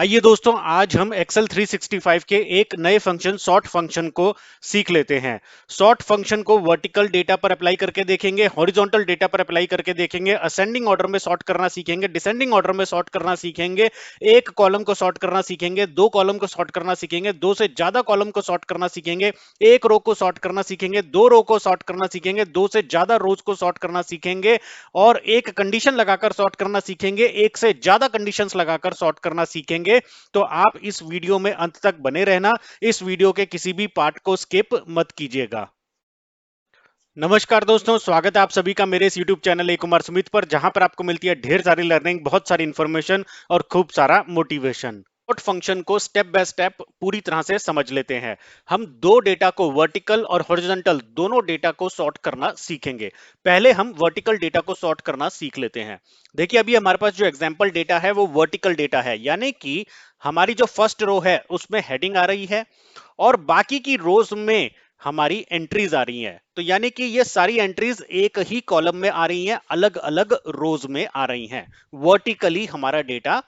आइए दोस्तों, आज हम एक्सेल 365 के एक नए फंक्शन सॉर्ट फंक्शन को सीख लेते हैं। सॉर्ट फंक्शन को वर्टिकल डेटा पर अप्लाई करके देखेंगे, हॉरिजॉन्टल डेटा पर अप्लाई करके देखेंगे, असेंडिंग ऑर्डर में सॉर्ट करना सीखेंगे, डिसेंडिंग ऑर्डर में सॉर्ट करना सीखेंगे, एक कॉलम को सॉर्ट करना सीखेंगे, दो कॉलम को सॉर्ट करना सीखेंगे, दो से ज्यादा कॉलम को सॉर्ट करना सीखेंगे, एक रो को सॉर्ट करना सीखेंगे, दो रो को सॉर्ट करना सीखेंगे, दो से ज्यादा रोज को सॉर्ट करना सीखेंगे और एक कंडीशन लगाकर सॉर्ट करना सीखेंगे, एक से ज्यादा कंडीशंस लगाकर सॉर्ट करना सीखेंगे। तो आप इस वीडियो में अंत तक बने रहना, इस वीडियो के किसी भी पार्ट को स्किप मत कीजिएगा। नमस्कार दोस्तों, स्वागत है आप सभी का मेरे इस YouTube चैनल ए कुमार सुमित पर, जहां पर आपको मिलती है ढेर सारी लर्निंग, बहुत सारी इंफॉर्मेशन और खूब सारा मोटिवेशन। सॉर्ट फंक्शन को स्टेप बाय स्टेप पूरी तरह से समझ लेते हैं। हम दो डेटा को वर्टिकल और हॉरिजॉन्टल दोनों डेटा को सॉर्ट करना सीखेंगे। पहले हम वर्टिकल डेटा को सॉर्ट करना सीख लेते हैं। देखिए, अभी हमारे पास जो एग्जांपल डेटा है वो वर्टिकल डेटा है, यानी कि हमारी जो फर्स्ट रो है उसमें हेडिंग आ रही है और बाकी की रोज में हमारी एंट्रीज आ रही हैं। तो यानी कि ये सारी एंट्रीज एक ही कॉलम में आ रही हैं, अलग अलग रोज में आ रही हैं। वर्टिकली हमारा डेटा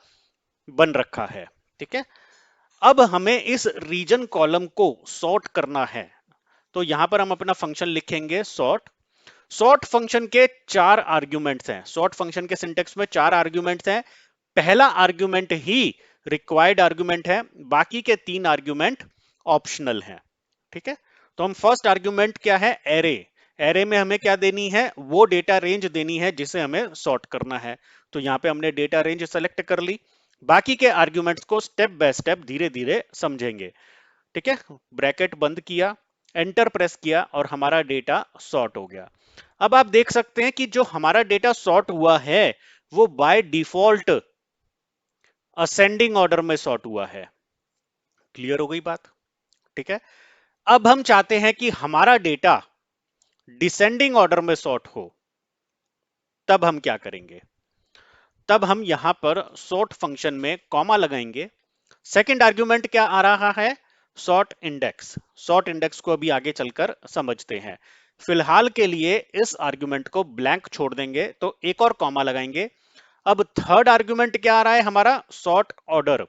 बन रखा है। ठीक है, अब हमें इस रीजन कॉलम को सॉर्ट करना है। तो यहां पर हम अपना फंक्शन लिखेंगे सॉर्ट। सॉर्ट फंक्शन के चार आर्ग्यूमेंट्स हैं। सॉर्ट फंक्शन के सिंटेक्स में चार आर्ग्यूमेंट्स हैं। पहला आर्ग्यूमेंट ही रिक्वायर्ड आर्ग्यूमेंट है, बाकी के तीन आर्ग्यूमेंट ऑप्शनल हैं। ठीक है, तो हम फर्स्ट आर्ग्यूमेंट क्या है, एरे। एरे में हमें क्या देनी है, वो डेटा रेंज देनी है जिसे हमें सॉर्ट करना है। तो यहां पे हमने डेटा रेंज सेलेक्ट कर ली। बाकी के आर्ग्यूमेंट्स को स्टेप बाय स्टेप धीरे धीरे समझेंगे। ठीक है, ब्रैकेट बंद किया, एंटर प्रेस किया और हमारा डेटा सॉर्ट हो गया। अब आप देख सकते हैं कि जो हमारा डेटा सॉर्ट हुआ है वो बाय डिफॉल्ट असेंडिंग ऑर्डर में सॉर्ट हुआ है। क्लियर हो गई बात? ठीक है, अब हम चाहते हैं कि हमारा डेटा डिसेंडिंग ऑर्डर में सॉर्ट हो। तब हम क्या करेंगे, तब हम यहां पर सॉर्ट फंक्शन में कॉमा लगाएंगे। सेकंड आर्गुमेंट क्या आ रहा है, सॉर्ट इंडेक्स। सॉर्ट इंडेक्स को अभी आगे चलकर समझते हैं। फिलहाल के लिए इस आर्गुमेंट को ब्लैंक छोड़ देंगे, तो एक और कॉमा लगाएंगे। अब थर्ड आर्गुमेंट क्या आ रहा है हमारा, सॉर्ट ऑर्डर।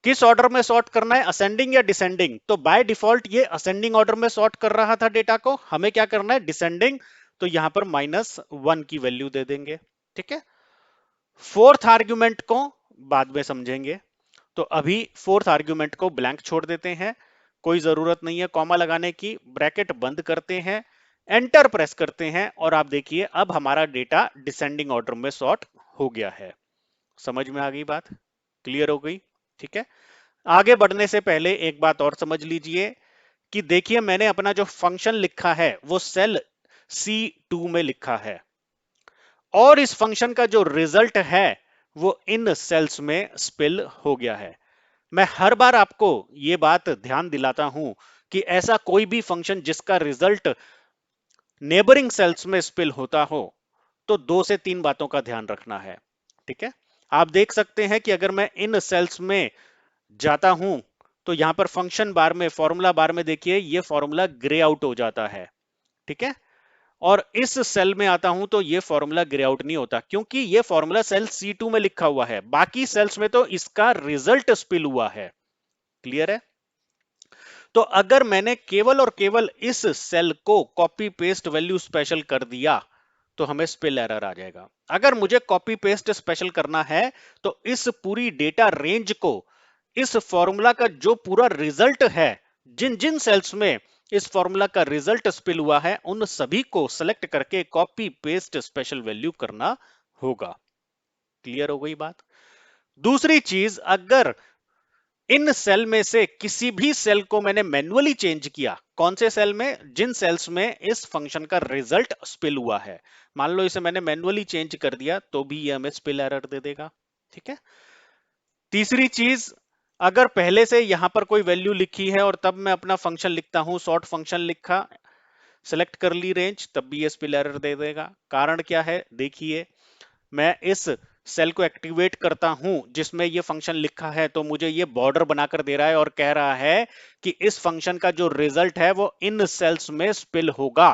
किस ऑर्डर में सॉर्ट करना है, असेंडिंग या डिसेंडिंग? तो बाय डिफॉल्ट ये असेंडिंग ऑर्डर में सॉर्ट कर रहा था डेटा को, हमें क्या करना है, डिसेंडिंग। तो यहां पर -1 की वैल्यू दे देंगे। ठीक है, फोर्थ आर्ग्यूमेंट को बाद में समझेंगे। तो अभी फोर्थ आर्ग्यूमेंट को ब्लैंक छोड़ देते हैं, कोई जरूरत नहीं है कॉमा लगाने की। ब्रैकेट बंद करते हैं, एंटर प्रेस करते हैं और आप देखिए अब हमारा डेटा डिसेंडिंग ऑर्डर में सॉर्ट हो गया है। समझ में आ गई बात? क्लियर हो गई? ठीक है, आगे बढ़ने से पहले एक बात और समझ लीजिए कि देखिए मैंने अपना जो फंक्शन लिखा है वो सेल C2 में लिखा है और इस फंक्शन का जो रिजल्ट है वो इन सेल्स में स्पिल हो गया है। मैं हर बार आपको ये बात ध्यान दिलाता हूं कि ऐसा कोई भी फंक्शन जिसका रिजल्ट नेबरिंग सेल्स में स्पिल होता हो तो दो से तीन बातों का ध्यान रखना है। ठीक है, आप देख सकते हैं कि अगर मैं इन सेल्स में जाता हूं तो यहां पर फंक्शन बार में, फॉर्मूला बार में देखिए ये फॉर्मूला ग्रे आउट हो जाता है। ठीक है, और इस सेल में आता हूं तो ये फॉर्मूला ग्रे आउट नहीं होता, क्योंकि ये फॉर्मूला सेल C2 में लिखा हुआ है, बाकी सेल्स में तो इसका रिजल्ट स्पिल हुआ है। क्लियर है? तो अगर मैंने केवल और केवल इस सेल को कॉपी पेस्ट वैल्यू स्पेशल कर दिया तो हमें स्पिल एरर आ जाएगा। अगर मुझे कॉपी पेस्ट स्पेशल करना है तो इस पूरी डेटा रेंज को, इस फॉर्मूला का जो पूरा रिजल्ट है, जिन जिन सेल्स में इस फॉर्मूला का रिजल्ट स्पिल हुआ है उन सभी को सेलेक्ट करके कॉपी पेस्ट स्पेशल वैल्यू करना होगा। क्लियर हो गई बात? दूसरी चीज, अगर इन सेल में से किसी भी सेल को मैंने मैन्युअली चेंज किया, कौन से सेल में, जिन सेल्स में इस फंक्शन का रिजल्ट स्पिल हुआ है, मान लो इसे मैंने मैन्युअली चेंज कर दिया तो भी ये हमें स्पिल एरर दे देगा। ठीक है, तीसरी चीज, अगर पहले से यहां पर कोई वैल्यू लिखी है और तब मैं अपना फंक्शन लिखता हूं, सॉर्ट फंक्शन लिखा, सेलेक्ट कर ली रेंज, तब भी ये स्पिल एरर दे देगा। कारण क्या है, देखिए मैं इस सेल को एक्टिवेट करता हूं जिसमें ये फंक्शन लिखा है तो मुझे ये बॉर्डर बनाकर दे रहा है और कह रहा है कि इस फंक्शन का जो रिजल्ट है वो इन सेल्स में स्पिल होगा।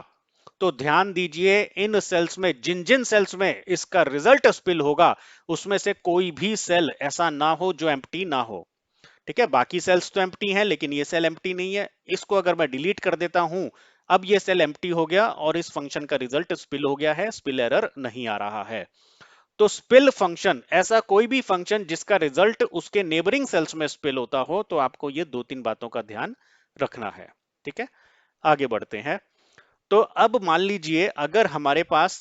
तो ध्यान दीजिए इन सेल्स में जिन जिन सेल्स में इसका रिजल्ट स्पिल होगा उसमें से कोई भी सेल ऐसा ना हो जो एम्प्टी ना हो। ठीक है, बाकी सेल्स तो एम्प्टी हैं लेकिन ये सेल एम्प्टी नहीं है। इसको अगर मैं डिलीट कर देता हूं, अब ये सेल एम्प्टी हो गया और इस फंक्शन का रिजल्ट स्पिल हो गया है, स्पिल एरर नहीं आ रहा है। तो स्पिल फंक्शन ऐसा कोई भी फंक्शन जिसका रिजल्ट उसके नेबरिंग सेल्स में स्पिल होता हो, तो आपको ये दो तीन बातों का ध्यान रखना है। ठीक है, आगे बढ़ते हैं। तो अब मान लीजिए अगर हमारे पास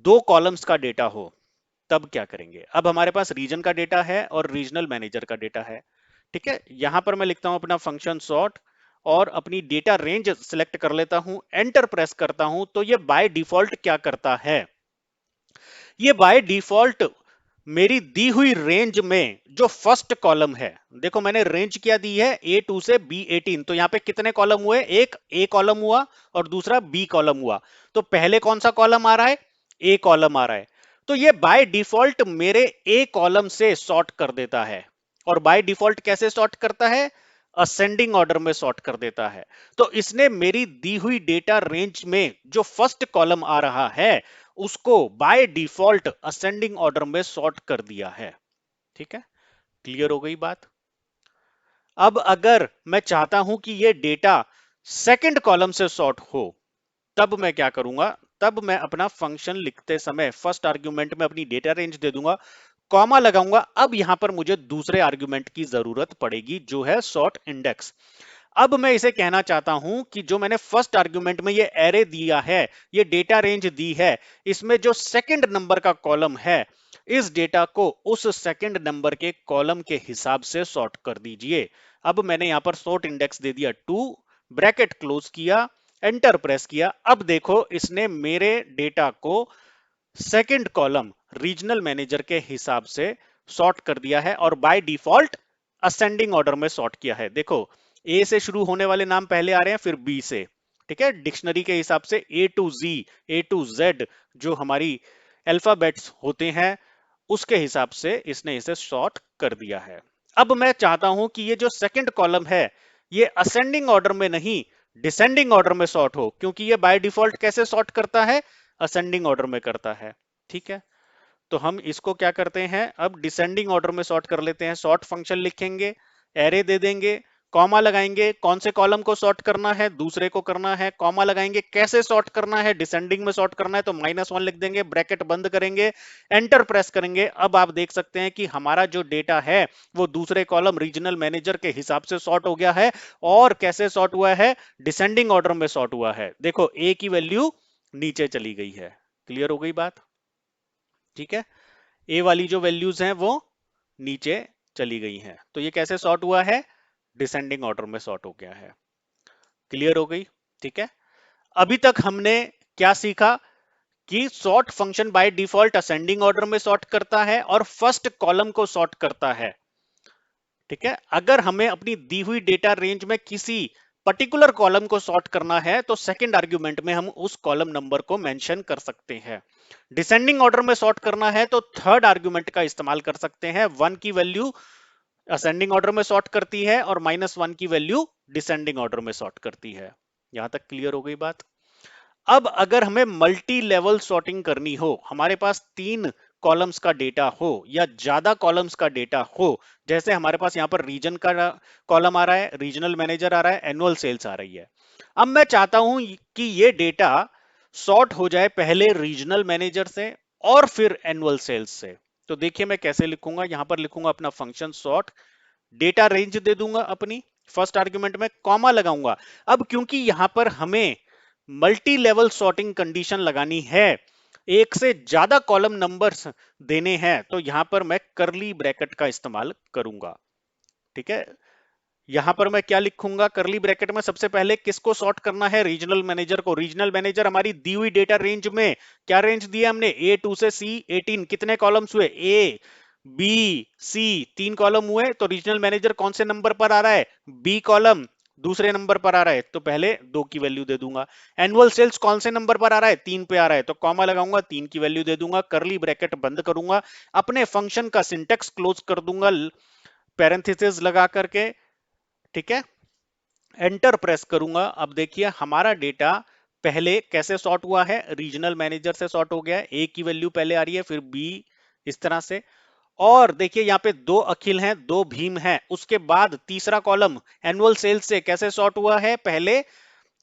दो कॉलम्स का डेटा हो, तब क्या करेंगे। अब हमारे पास रीजन का डेटा है और रीजनल मैनेजर का डेटा है। ठीक है, यहां पर मैं लिखता हूं अपना फंक्शन सॉर्ट और अपनी डेटा रेंज सिलेक्ट कर लेता हूं, एंटर प्रेस करता हूं। तो ये बाय डिफॉल्ट क्या करता है, ये बाय डिफॉल्ट मेरी दी हुई रेंज में जो फर्स्ट कॉलम है, देखो मैंने रेंज क्या दी है A2 से B18, तो यहां पे कितने कॉलम हुए, एक A कॉलम हुआ और दूसरा B कॉलम हुआ। तो पहले कौन सा कॉलम आ रहा है, A कॉलम आ रहा है। तो ये बाय डिफॉल्ट मेरे A कॉलम से सॉर्ट कर देता है। और बाय डिफॉल्ट कैसे सॉर्ट करता है, असेंडिंग ऑर्डर में सॉर्ट कर देता है। तो इसने मेरी दी हुई डेटा रेंज में जो फर्स्ट कॉलम आ रहा है उसको बाय डिफॉल्ट असेंडिंग ऑर्डर में सॉर्ट कर दिया है। ठीक है, क्लियर हो गई बात। अब अगर मैं चाहता हूं कि ये डेटा सेकंड कॉलम से सॉर्ट हो, तब मैं क्या करूंगा, तब मैं अपना फंक्शन लिखते समय फर्स्ट आर्ग्यूमेंट में अपनी डेटा रेंज दे दूंगा, कॉमा लगाऊंगा। अब यहां पर मुझे दूसरे आर्ग्यूमेंट की जरूरत पड़ेगी जो है सॉर्ट इंडेक्स। अब मैं इसे कहना चाहता हूं कि जो मैंने फर्स्ट आर्ग्यूमेंट में ये एरे दिया है, ये डेटा रेंज दी है, इसमें जो सेकंड नंबर का कॉलम है, इस डेटा को उस सेकंड नंबर के कॉलम के हिसाब से सॉर्ट कर दीजिए। अब मैंने यहां पर सॉर्ट इंडेक्स दे दिया 2, ब्रैकेट क्लोज किया, एंटर प्रेस किया। अब देखो इसने मेरे डेटा को सेकंड कॉलम रीजनल मैनेजर के हिसाब से सॉर्ट कर दिया है और बाय डिफॉल्ट असेंडिंग ऑर्डर में सॉर्ट किया है। देखो ए से शुरू होने वाले नाम पहले आ रहे हैं फिर बी से। ठीक है, डिक्शनरी के हिसाब से A to G, A to Z जो हमारी अल्फाबेट्स होते हैं उसके हिसाब से इसने इसे सॉर्ट कर दिया है। अब मैं चाहता हूं कि ये जो सेकंड कॉलम है ये असेंडिंग ऑर्डर में नहीं डिसेंडिंग ऑर्डर में सॉर्ट हो, क्योंकि ये बाय डिफॉल्ट कैसे सॉर्ट करता है, असेंडिंग ऑर्डर में करता है। ठीक है, तो हम इसको क्या करते हैं, अब डिसेंडिंग ऑर्डर में सॉर्ट कर लेते हैं। सॉर्ट फंक्शन लिखेंगे, एरे दे देंगे, कॉमा लगाएंगे, कौन से कॉलम को सॉर्ट करना है, दूसरे को करना है, कॉमा लगाएंगे, कैसे सॉर्ट करना है, डिसेंडिंग में सॉर्ट करना है तो -1 लिख देंगे, ब्रैकेट बंद करेंगे, एंटर प्रेस करेंगे। अब आप देख सकते हैं कि हमारा जो डेटा है वो दूसरे कॉलम रीजनल मैनेजर के हिसाब से सॉर्ट हो गया है। और कैसे सॉर्ट हुआ है, डिसेंडिंग ऑर्डर में सॉर्ट हुआ है। देखो ए की वैल्यू नीचे चली गई है। क्लियर हो गई बात। ठीक है, ए वाली जो वैल्यूज हैं वो नीचे चली गई हैं। तो ये कैसे सॉर्ट हुआ है, डिसेंडिंग ऑर्डर में सॉर्ट हो गया है। क्लियर हो गई। ठीक है, अभी तक हमने क्या सीखा कि sort function by default ascending order में सॉर्ट करता है और फर्स्ट कॉलम को सॉर्ट करता है। ठीक है, अगर हमें अपनी दी हुई डेटा रेंज में किसी पर्टिकुलर कॉलम को सॉर्ट करना है तो सेकंड आर्ग्यूमेंट में हम उस कॉलम नंबर को मेंशन कर सकते हैं। डिसेंडिंग ऑर्डर में सॉर्ट करना है तो थर्ड आर्ग्यूमेंट का इस्तेमाल कर सकते हैं। 1 की वैल्यू असेंडिंग ऑर्डर में सॉर्ट करती है और -1 की वैल्यू डिसेंडिंग ऑर्डर में सॉर्ट करती है। यहां तक क्लियर हो गई बात। अब अगर हमें मल्टी लेवल सॉर्टिंग करनी हो, हमारे पास 3 कॉलम्स का डेटा हो या ज्यादा कॉलम्स का डेटा हो, जैसे हमारे पास यहाँ पर रीजन का कॉलम आ रहा है, रीजनल मैनेजर आ रहा है, एनुअल सेल्स आ रही है। अब मैं चाहता हूं कि ये डेटा सॉर्ट हो जाए पहले रीजनल मैनेजर से और फिर एनुअल सेल्स से। तो देखिए मैं कैसे लिखूंगा, यहां पर लिखूंगा अपना फंक्शन सॉर्ट, डेटा रेंज दे दूंगा अपनी, फर्स्ट आर्ग्यूमेंट में कॉमा लगाऊंगा। अब क्योंकि यहां पर हमें मल्टी लेवल सॉर्टिंग कंडीशन लगानी है, एक से ज्यादा कॉलम नंबर्स देने हैं, तो यहां पर मैं करली ब्रैकेट का इस्तेमाल करूंगा। ठीक है, यहां पर मैं क्या लिखूंगा, करली ब्रैकेट में सबसे पहले किसको सॉर्ट करना है, रीजनल मैनेजर को। रीजनल मैनेजर हमारी दी हुई डेटा रेंज में क्या रेंज दिया हमने, A2 से C18, कितने कॉलम्स हुए, A B C, 3 कॉलम हुए। तो रीजनल मैनेजर कौन से नंबर पर आ रहा है, B कॉलम दूसरे नंबर पर आ रहा है, तो पहले 2 की वैल्यू दे दूंगा। एनुअल सेल्स कौन से नंबर पर आ रहा है, 3 पे आ रहा है, तो कॉमा लगाऊंगा, 3 की वैल्यू दे दूंगा, करली ब्रैकेट बंद करूंगा, अपने फंक्शन का सिंटेक्स क्लोज कर दूंगा पैरेंथेसिस लगा करके। ठीक है, एंटर प्रेस करूंगा। अब देखिए हमारा डेटा पहले कैसे सॉर्ट हुआ है, रीजनल मैनेजर से सॉर्ट हो गया है, ए की वैल्यू पहले आ रही है फिर बी, इस तरह से। और देखिए यहाँ पे दो अखिल हैं, दो भीम हैं, उसके बाद तीसरा कॉलम एनुअल सेल्स से कैसे सॉर्ट हुआ है, पहले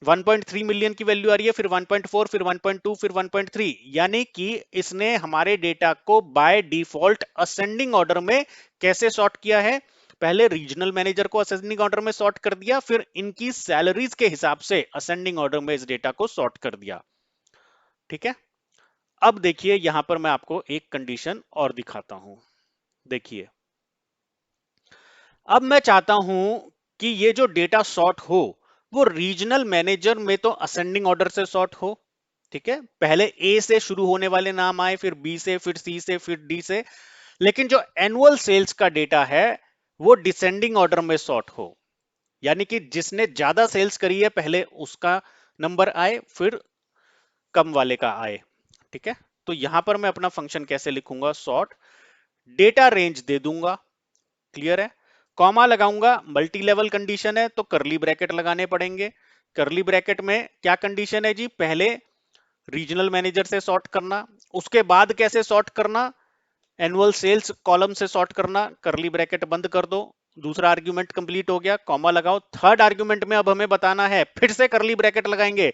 1.3 मिलियन की वैल्यू आ रही है, फिर 1.4, फिर 1.2, फिर 1.3, यानी कि इसने हमारे डेटा को बाय डिफॉल्ट असेंडिंग ऑर्डर में कैसे सॉर्ट किया है, पहले रीजनल मैनेजर को असेंडिंग ऑर्डर में सॉर्ट कर दिया, फिर इनकी सैलरीज के हिसाब से असेंडिंग ऑर्डर में इस डेटा को सॉर्ट कर दिया। ठीक है, अब देखिए यहां पर मैं आपको एक कंडीशन और दिखाता हूं। देखिए, अब मैं चाहता हूं कि ये जो डेटा सॉर्ट हो वो रीजनल मैनेजर में तो असेंडिंग ऑर्डर से सॉर्ट हो। ठीक है, पहले ए से शुरू होने वाले नाम आए, फिर बी से, फिर सी से, फिर डी से। लेकिन जो एनुअल सेल्स का डेटा है वो डिसेंडिंग ऑर्डर में सॉर्ट हो, यानी कि जिसने ज्यादा सेल्स करी है पहले उसका नंबर आए, फिर कम वाले का आए। ठीक है, तो यहां पर मैं अपना फंक्शन कैसे लिखूंगा, सॉर्ट डेटा रेंज दे दूंगा, क्लियर है, कॉमा लगाऊंगा, मल्टी लेवल कंडीशन है तो करली ब्रैकेट लगाने पड़ेंगे। करली ब्रैकेट में क्या कंडीशन है जी, पहले रीजनल मैनेजर से सॉर्ट करना, उसके बाद कैसे सॉर्ट करना, एनुअल सेल्स कॉलम से सॉर्ट करना, करली ब्रैकेट बंद कर दो, दूसरा आर्ग्यूमेंट कंप्लीट हो गया, कॉमा लगाओ। थर्ड आर्ग्यूमेंट में अब हमें बताना है, फिर से करली ब्रैकेट लगाएंगे,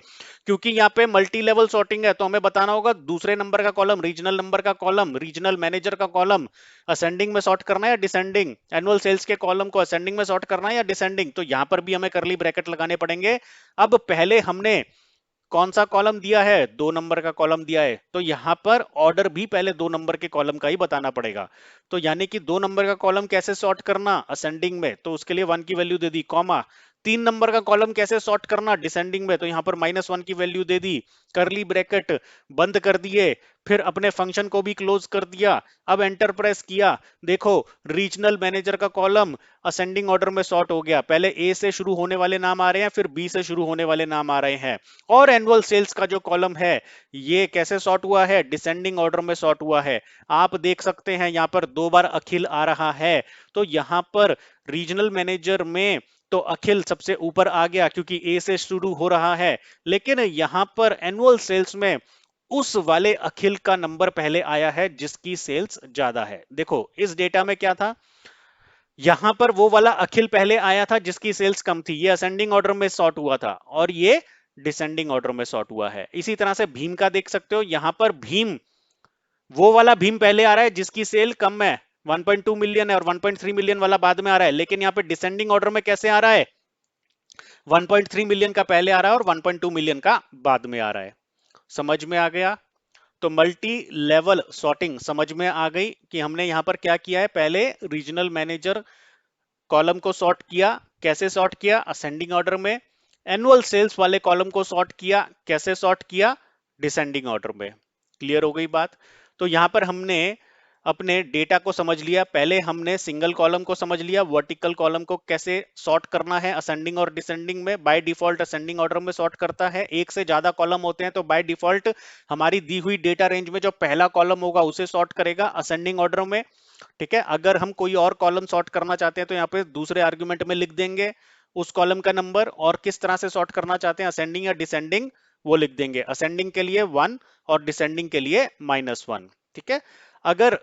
क्योंकि यहाँ पे मल्टी लेवल सॉर्टिंग है तो हमें बताना होगा दूसरे नंबर का कॉलम, रीजनल नंबर का कॉलम, रीजनल मैनेजर का कॉलम असेंडिंग में सॉर्ट करना है या डिसेंडिंग, एनुअल सेल्स के कॉलम को असेंडिंग में सॉर्ट करना है या डिसेंडिंग, तो यहां पर भी हमें करली ब्रैकेट लगाने पड़ेंगे। अब पहले हमने कौन सा कॉलम दिया है, 2 नंबर का कॉलम दिया है, तो यहां पर ऑर्डर भी पहले 2 नंबर के कॉलम का ही बताना पड़ेगा। तो यानी कि 2 नंबर का कॉलम कैसे सॉर्ट करना, असेंडिंग में, तो उसके लिए 1 की वैल्यू दे दी, कॉमा। 3 नंबर का कॉलम कैसे सॉर्ट करना डिसेंडिंग में, तो यहां पर -1 की वैल्यू दे दी, करली ब्रैकेट बंद कर दिए, फिर अपने फंक्शन को भी क्लोज कर दिया। अब एंटर प्रेस किया, देखो रीजनल मैनेजर का कॉलम असेंडिंग ऑर्डर में सॉर्ट हो गया, पहले ए से शुरू होने वाले नाम आ रहे हैं, फिर बी से शुरू होने वाले नाम आ रहे हैं। और एनुअल सेल्स का जो कॉलम है ये कैसे सॉर्ट हुआ है, डिसेंडिंग ऑर्डर में सॉर्ट हुआ है। आप देख सकते हैं यहां पर 2 बार अखिल आ रहा है, तो यहां पर रीजनल मैनेजर में तो अखिल सबसे ऊपर आ गया क्योंकि ए से शुरू हो रहा है, लेकिन यहां पर एनुअल सेल्स में उस वाले अखिल का नंबर पहले आया है जिसकी सेल्स ज्यादा है। देखो इस डेटा में क्या था, यहां पर वो वाला अखिल पहले आया था जिसकी सेल्स कम थी, ये असेंडिंग ऑर्डर में सॉर्ट हुआ था, और ये डिसेंडिंग ऑर्डर में सॉर्ट हुआ है। इसी तरह से भीम का देख सकते हो, यहां पर भीम, वो वाला भीम पहले आ रहा है जिसकी सेल कम है, 1.2 मिलियन है, और 1.3 मिलियन वाला बाद में आ रहा है, लेकिन यहाँ पे डिसेंडिंग ऑर्डर में कैसे आ रहा है, 1.3 मिलियन का पहले आ रहा है और 1.2 मिलियन का बाद में आ रहा है। समझ में आ गया? तो मल्टी लेवल सॉर्टिंग समझ में आ गई कि हमने यहां पर क्या किया है, पहले रीजनल मैनेजर कॉलम को सॉर्ट किया, कैसे सॉर्ट किया, असेंडिंग ऑर्डर में। एनुअल सेल्स वाले कॉलम को सॉर्ट किया, कैसे सॉर्ट किया, डिसेंडिंग ऑर्डर में। क्लियर हो गई बात? तो यहां पर हमने अपने डेटा को समझ लिया, पहले हमने सिंगल कॉलम को समझ लिया, वर्टिकल कॉलम को कैसे सॉर्ट करना है असेंडिंग और डिसेंडिंग में, बाय डिफॉल्ट असेंडिंग ऑर्डर में सॉर्ट करता है, एक से ज्यादा कॉलम होते हैं तो बाय डिफॉल्ट हमारी दी हुई डेटा रेंज में जो पहला कॉलम होगा उसे सॉर्ट करेगा असेंडिंग ऑर्डर में। ठीक है, अगर हम कोई और कॉलम सॉर्ट करना चाहते हैं तो यहाँ पे दूसरे आर्गुमेंट में लिख देंगे उस कॉलम का नंबर, और किस तरह से सॉर्ट करना चाहते हैं, असेंडिंग या डिसेंडिंग, वो लिख देंगे, असेंडिंग के लिए 1 और डिसेंडिंग के लिए -1। ठीक है, अगर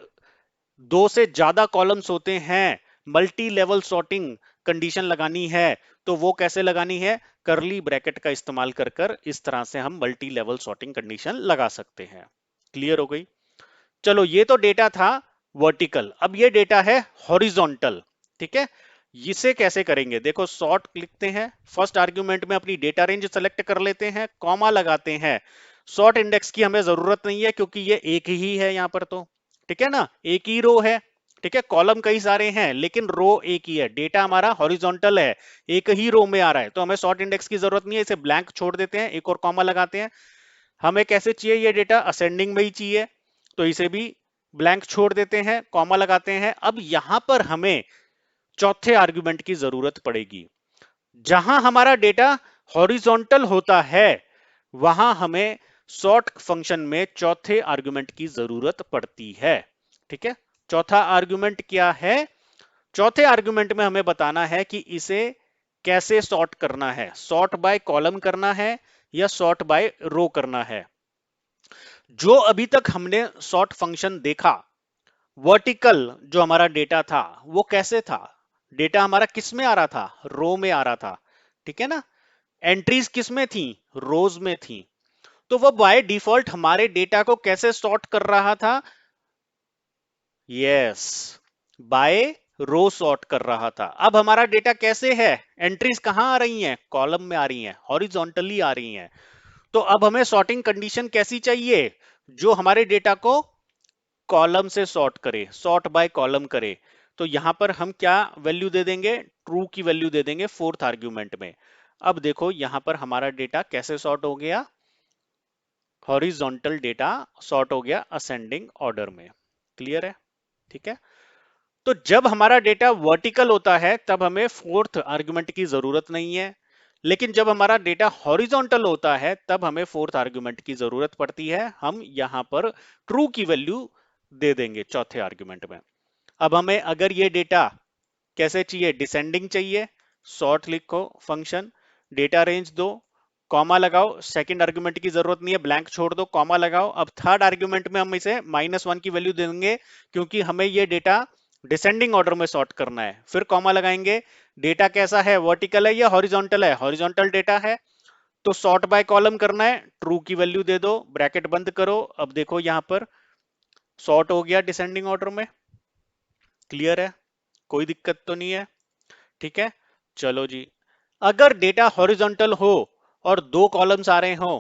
2 से ज्यादा कॉलम्स होते हैं, मल्टी लेवल सॉर्टिंग कंडीशन लगानी है तो वो कैसे लगानी है, करली ब्रैकेट का इस्तेमाल कर कर इस तरह से हम मल्टी लेवल सॉर्टिंग कंडीशन लगा सकते हैं। क्लियर हो गई? चलो ये तो डेटा था वर्टिकल, अब ये डेटा है हॉरिजॉन्टल। ठीक है, इसे कैसे करेंगे, देखो सॉर्ट लिखते हैं, फर्स्ट आर्ग्यूमेंट में अपनी डेटा रेंज सेलेक्ट कर लेते हैं, कॉमा लगाते हैं, सॉर्ट इंडेक्स की हमें जरूरत नहीं है क्योंकि ये एक ही है यहां पर, तो ठीक है ना, एक ही रो है। ठीक है, कॉलम कई सारे हैं लेकिन रो एक ही है, डेटा हमारा हॉरिजॉन्टल है, एक ही रो में आ रहा है, तो हमें सॉर्ट इंडेक्स की जरूरत नहीं है, इसे ब्लैंक छोड़ देते हैं, एक और कॉमा लगाते हैं। हमें कैसे चाहिए ये डेटा, असेंडिंग में ही चाहिए, तो इसे भी ब्लैंक छोड़ देते हैं, कॉमा लगाते हैं। अब यहां पर हमें चौथे आर्गुमेंट की जरूरत पड़ेगी, जहां हमारा डेटा हॉरिजॉन्टल होता है वहां हमें सॉर्ट फंक्शन में चौथे आर्गुमेंट की जरूरत पड़ती है। ठीक है, चौथा आर्गुमेंट क्या है, चौथे आर्गुमेंट में हमें बताना है कि इसे कैसे सॉर्ट करना है, सॉर्ट बाय कॉलम करना है या सॉर्ट बाय रो करना है। जो अभी तक हमने सॉर्ट फंक्शन देखा, वर्टिकल जो हमारा डेटा था वो कैसे था? डेटा हमारा किस में आ रहा था? रो में आ रहा था, ठीक है ना। एंट्रीज किस में थी? रोज में थी। तो वो बाय डिफॉल्ट हमारे डेटा को कैसे सॉर्ट कर रहा था? यस, बाय रो सॉर्ट कर रहा था। अब हमारा डेटा कैसे है? एंट्रीज कहां आ रही हैं? कॉलम में आ रही हैं, हॉरिजॉन्टली आ रही हैं। तो अब हमें सॉर्टिंग कंडीशन कैसी चाहिए? जो हमारे डेटा को कॉलम से सॉर्ट करे, सॉर्ट बाय कॉलम करे। तो यहां पर हम क्या वैल्यू दे देंगे? ट्रू की वैल्यू दे देंगे फोर्थ आर्ग्यूमेंट में। अब देखो यहां पर हमारा डेटा कैसे सॉर्ट हो गया? हॉरिजॉन्टल डेटा सॉर्ट हो गया असेंडिंग ऑर्डर में। क्लियर है? ठीक है। तो जब हमारा डेटा वर्टिकल होता है तब हमें फोर्थ आर्गुमेंट की जरूरत नहीं है, लेकिन जब हमारा डेटा हॉरिजॉन्टल होता है तब हमें फोर्थ आर्गुमेंट की जरूरत पड़ती है। हम यहां पर ट्रू की वैल्यू दे देंगे चौथे आर्गुमेंट में। अब हमें अगर ये डेटा कैसे चाहिए? डिसेंडिंग चाहिए, सॉर्ट लिखो फंक्शन, डेटा रेंज दो, कॉमा लगाओ। सेकंड आर्गुमेंट की जरूरत नहीं है, ब्लैंक छोड़ दो, कॉमा लगाओ। अब थर्ड आर्गुमेंट में हम इसे -1 की वैल्यू देंगे, क्योंकि हमें ये डेटा डिसेंडिंग ऑर्डर में सॉर्ट करना है। फिर कॉमा लगाएंगे, डेटा कैसा है? वर्टिकल है या हॉरिजॉन्टल है? हॉरिजॉन्टल डेटा है, तो सॉर्ट बाय कॉलम करना है, ट्रू की वैल्यू दे दो, ब्रैकेट बंद करो। अब देखो यहां पर सॉर्ट हो गया डिसेंडिंग ऑर्डर में। क्लियर है? कोई दिक्कत तो नहीं है? ठीक है। चलो जी, अगर डेटा हॉरिजॉन्टल हो और दो कॉलम्स आ रहे हो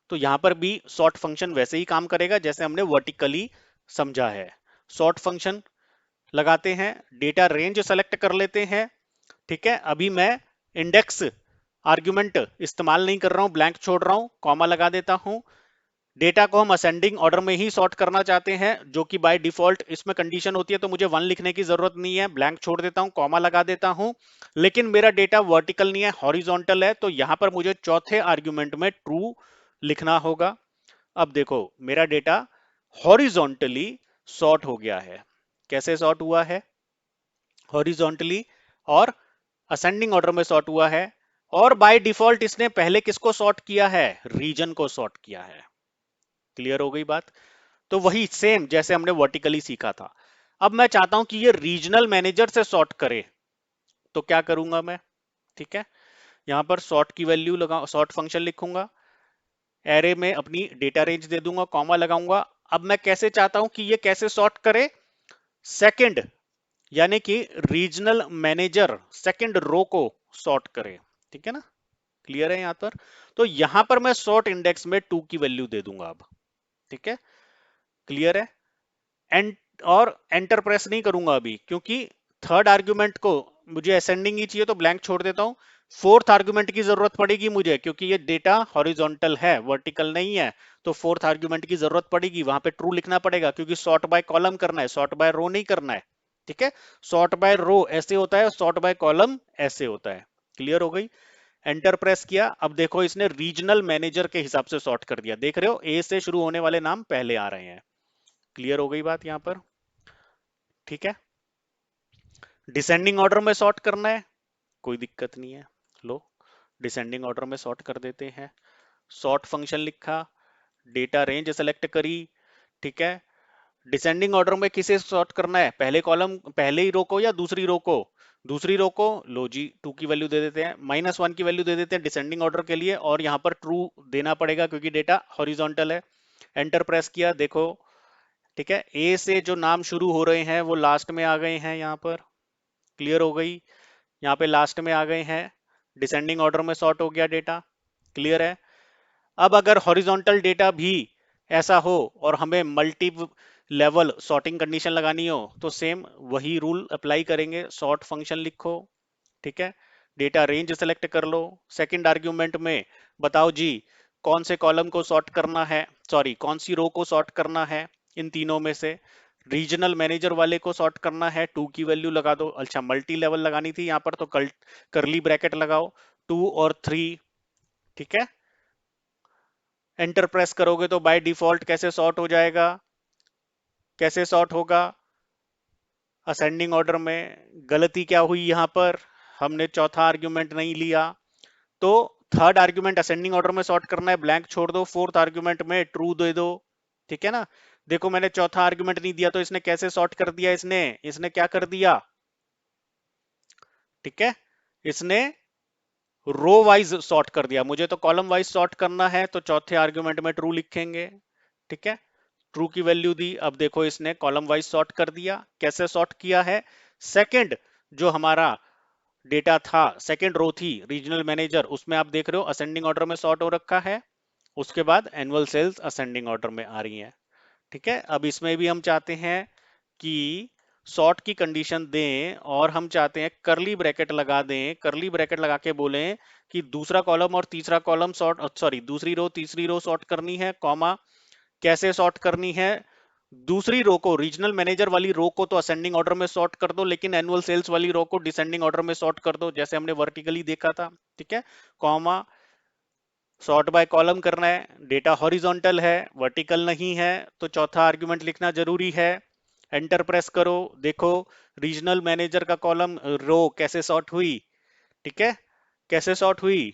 तो यहां पर भी सॉर्ट फंक्शन वैसे ही काम करेगा जैसे हमने वर्टिकली समझा है। सॉर्ट फंक्शन लगाते हैं, डेटा रेंज सेलेक्ट कर लेते हैं। ठीक है, अभी मैं इंडेक्स आर्ग्यूमेंट इस्तेमाल नहीं कर रहा हूं, ब्लैंक छोड़ रहा हूं, कॉमा लगा देता हूं। डेटा को हम असेंडिंग ऑर्डर में ही सॉर्ट करना चाहते हैं, जो कि बाय डिफॉल्ट इसमें कंडीशन होती है, तो मुझे 1 लिखने की जरूरत नहीं है, ब्लैंक छोड़ देता हूं, कॉमा लगा देता हूं। लेकिन मेरा डेटा वर्टिकल नहीं है, हॉरिजॉन्टल है, तो यहां पर मुझे चौथे आर्ग्यूमेंट में ट्रू लिखना होगा। अब देखो मेरा डेटा हॉरिजॉन्टली सॉर्ट हो गया है। कैसे सॉर्ट हुआ है? हॉरिजॉन्टली और असेंडिंग ऑर्डर में सॉर्ट हुआ है। और बाय डिफॉल्ट इसने पहले किसको सॉर्ट किया है? रीजन को सॉर्ट किया है। क्लियर हो गई बात? तो वही सेम जैसे हमने वर्टिकली सीखा था। अब मैं चाहता हूं कि ये रीजनल मैनेजर से सॉर्ट करे, तो क्या करूंगा मैं? ठीक है, यहां पर सॉर्ट की वैल्यू लगा, सॉर्ट फंक्शन लिखूंगा, एरे में अपनी डेटा रेंज दे दूंगा, कॉमा लगाऊंगा। अब मैं कैसे चाहता हूं कि ये कैसे सॉर्ट करे? सेकंड, यानी कि रीजनल मैनेजर सेकंड रो को सॉर्ट करे। ठीक है ना? क्लियर है यहां पर? तो यहां पर मैं सॉर्ट इंडेक्स में 2 की वैल्यू दे दूंगा अब। ठीक है, क्लियर है? एंड और एंटर प्रेस नहीं करूंगा अभी, क्योंकि थर्ड आर्ग्यूमेंट को मुझे असेंडिंग ही चाहिए, तो ब्लैंक छोड़ देता हूं। फोर्थ आर्ग्यूमेंट की जरूरत पड़ेगी मुझे, क्योंकि ये डेटा हॉरिजॉन्टल है, वर्टिकल नहीं है। तो फोर्थ आर्ग्यूमेंट की जरूरत पड़ेगी, वहां पे ट्रू लिखना पड़ेगा, क्योंकि सॉर्ट बाय कॉलम करना है, सॉर्ट बाय रो नहीं करना है। ठीक है, सॉर्ट बाय रो ऐसे होता है, सॉर्ट बाय कॉलम ऐसे होता है। क्लियर हो गई? एंटर प्रेस किया, अब देखो इसने रीजनल मैनेजर के हिसाब से सॉर्ट कर दिया। देख रहे हो, ए से शुरू होने वाले नाम पहले आ रहे हैं। क्लियर हो गई बात यहां पर? ठीक है, डिसेंडिंग ऑर्डर में सॉर्ट करना है, कोई दिक्कत नहीं है। लो, डिसेंडिंग ऑर्डर में सॉर्ट कर देते हैं। सॉर्ट फंक्शन लिखा, डेटा रेंज सेलेक्ट करी। ठीक है, डिसेंडिंग ऑर्डर में किसे सॉर्ट करना है? पहले कॉलम, पहले ही रो को या दूसरी रो को? दूसरी रो को। लो जी, 2 की वैल्यू दे देते हैं, -1 की वैल्यू दे देते हैं डिसेंडिंग ऑर्डर के लिए, और यहां पर ट्रू देना पड़ेगा क्योंकि डेटा हॉरिजॉन्टल है। एंटर प्रेस किया, देखो ठीक है, ए से जो नाम शुरू हो रहे हैं वो लास्ट में आ गए हैं यहां पर। क्लियर हो गई? यहाँ पे लास्ट में आ गए हैं, डिसेंडिंग ऑर्डर में सॉर्ट हो गया डेटा। क्लियर है? अब अगर हॉरिजॉन्टल डेटा भी ऐसा हो और हमें मल्टी लेवल सॉर्टिंग कंडीशन लगानी हो, तो सेम वही रूल अप्लाई करेंगे। सॉर्ट फंक्शन लिखो, ठीक है, डेटा रेंज सेलेक्ट कर लो, सेकंड आर्ग्यूमेंट में बताओ जी कौन से कॉलम को सॉर्ट करना है, सॉरी कौन सी रो को सॉर्ट करना है इन तीनों में से। रीजनल मैनेजर वाले को सॉर्ट करना है, 2 की वैल्यू लगा दो। अच्छा, मल्टी लेवल लगानी थी यहाँ पर, तो करली ब्रैकेट लगाओ, 2 और 3। ठीक है, एंटर प्रेस करोगे तो बाय डिफॉल्ट कैसे सॉर्ट हो जाएगा? कैसे सॉर्ट होगा? असेंडिंग ऑर्डर में। गलती क्या हुई यहाँ पर? हमने चौथा आर्ग्यूमेंट नहीं लिया, तो थर्ड आर्ग्यूमेंट असेंडिंग ऑर्डर में सॉर्ट करना है, ब्लैंक छोड़ दो, फोर्थ आर्ग्यूमेंट में ट्रू दे दो, ठीक है ना। देखो मैंने चौथा आर्ग्यूमेंट नहीं दिया तो इसने कैसे सॉर्ट कर दिया, इसने क्या कर दिया, ठीक है, इसने रो वाइज सॉर्ट कर दिया। मुझे तो कॉलम वाइज सॉर्ट करना है, तो चौथे आर्ग्यूमेंट में ट्रू लिखेंगे, ठीक है, ट्रू की वैल्यू दी। अब देखो इसने कॉलम वाइज सॉर्ट कर दिया। कैसे सॉर्ट किया है, सेकंड जो हमारा डेटा था, सेकंड रो थी रीजनल मैनेजर, उसमें आप देख रहे हो असेंडिंग ऑर्डर में सॉर्ट हो रखा है, उसके बाद एनुअल सेल्स असेंडिंग ऑर्डर में आ रही हैं, ठीक है। अब इसमें भी हम चाहते हैं कि सॉर्ट की कंडीशन दें और हम चाहते हैं करली ब्रैकेट लगा दें, करली ब्रैकेट लगा के बोलें कि दूसरा कॉलम और तीसरा कॉलम सॉर्ट, सॉरी दूसरी रो तीसरी रो सॉर्ट करनी है, कॉमा कैसे सॉर्ट करनी है, दूसरी रो को, रीजनल मैनेजर वाली रो को तो असेंडिंग ऑर्डर में सॉर्ट कर दो, लेकिन एनुअल सेल्स वाली रो को डिसेंडिंग ऑर्डर में सॉर्ट कर दो, जैसे हमने वर्टिकली देखा था, ठीक है, कॉमा सॉर्ट बाय कॉलम करना है, डेटा हॉरिजॉन्टल है वर्टिकल नहीं है, तो चौथा आर्ग्यूमेंट लिखना जरूरी है। एंटर प्रेस करो, देखो रीजनल मैनेजर का कॉलम रो कैसे सॉर्ट हुई, ठीक है, कैसे सॉर्ट हुई,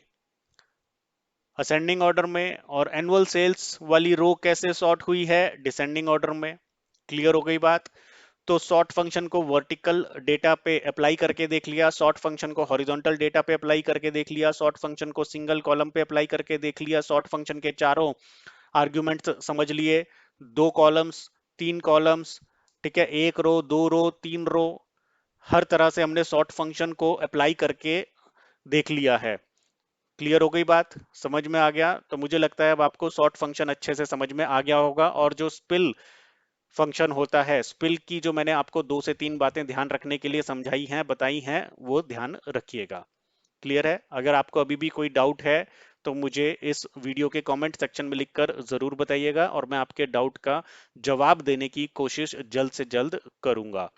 असेंडिंग ऑर्डर में, और एनुअल सेल्स वाली रो कैसे सॉर्ट हुई है, डिसेंडिंग ऑर्डर में। क्लियर हो गई बात। तो सॉर्ट फंक्शन को वर्टिकल डेटा पे अप्लाई करके देख लिया, सॉर्ट फंक्शन को हॉरिजॉन्टल डेटा पे अप्लाई करके देख लिया, सॉर्ट फंक्शन को सिंगल कॉलम पे अप्लाई करके देख लिया, सॉर्ट फंक्शन के चारों आर्ग्यूमेंट्स समझ लिए, दो कॉलम्स तीन कॉलम्स, ठीक है, एक रो दो रो तीन रो, हर तरह से हमने सॉर्ट फंक्शन को अप्लाई करके देख लिया है। क्लियर हो गई बात, समझ में आ गया। तो मुझे लगता है अब आपको सॉर्ट फंक्शन अच्छे से समझ में आ गया होगा, और जो स्पिल फंक्शन होता है, स्पिल की जो मैंने आपको 2 से 3 बातें ध्यान रखने के लिए समझाई हैं, बताई हैं, वो ध्यान रखिएगा। क्लियर है। अगर आपको अभी भी कोई डाउट है तो मुझे इस वीडियो के कमेंट सेक्शन में लिखकर जरूर बताइएगा, और मैं आपके डाउट का जवाब देने की कोशिश जल्द से जल्द करूंगा,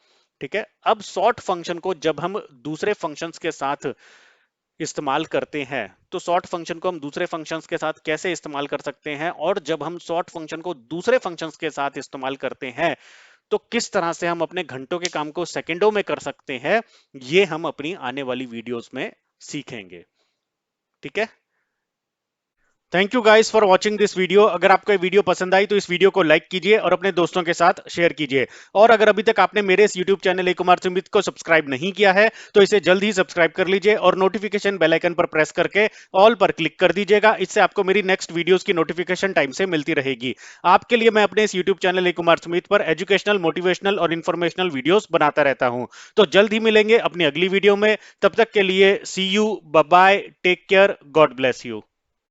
ठीक है। अब सॉर्ट फंक्शन को जब हम दूसरे फंक्शंस के साथ इस्तेमाल करते हैं, तो सॉर्ट फंक्शन को हम दूसरे फंक्शंस के साथ कैसे इस्तेमाल कर सकते हैं, और जब हम सॉर्ट फंक्शन को दूसरे फंक्शंस के साथ इस्तेमाल करते हैं तो किस तरह से हम अपने घंटों के काम को सेकंडों में कर सकते हैं, ये हम अपनी आने वाली वीडियोस में सीखेंगे, ठीक है। Thank you guys for watching this video. अगर आपको ये वीडियो पसंद आई तो इस वीडियो को लाइक कीजिए और अपने दोस्तों के साथ शेयर कीजिए, और अगर अभी तक आपने मेरे इस यूट्यूब चैनल ए कुमार सुमित को सब्सक्राइब नहीं किया है तो इसे जल्द ही सब्सक्राइब कर लीजिए, और नोटिफिकेशन बेल आइकन पर प्रेस करके ऑल पर क्लिक कर दीजिएगा। इससे आपको मेरी नेक्स्ट वीडियोस की नोटिफिकेशन टाइम से मिलती रहेगी। आपके लिए मैं अपने इस यूट्यूब चैनल ए कुमार सुमित पर एजुकेशनल, मोटिवेशनल और इन्फॉर्मेशनल वीडियोस बनाता रहता हूं। तो जल्द ही मिलेंगे अपनी अगली वीडियो में, तब तक के लिए see you, bye bye, take care, God bless you.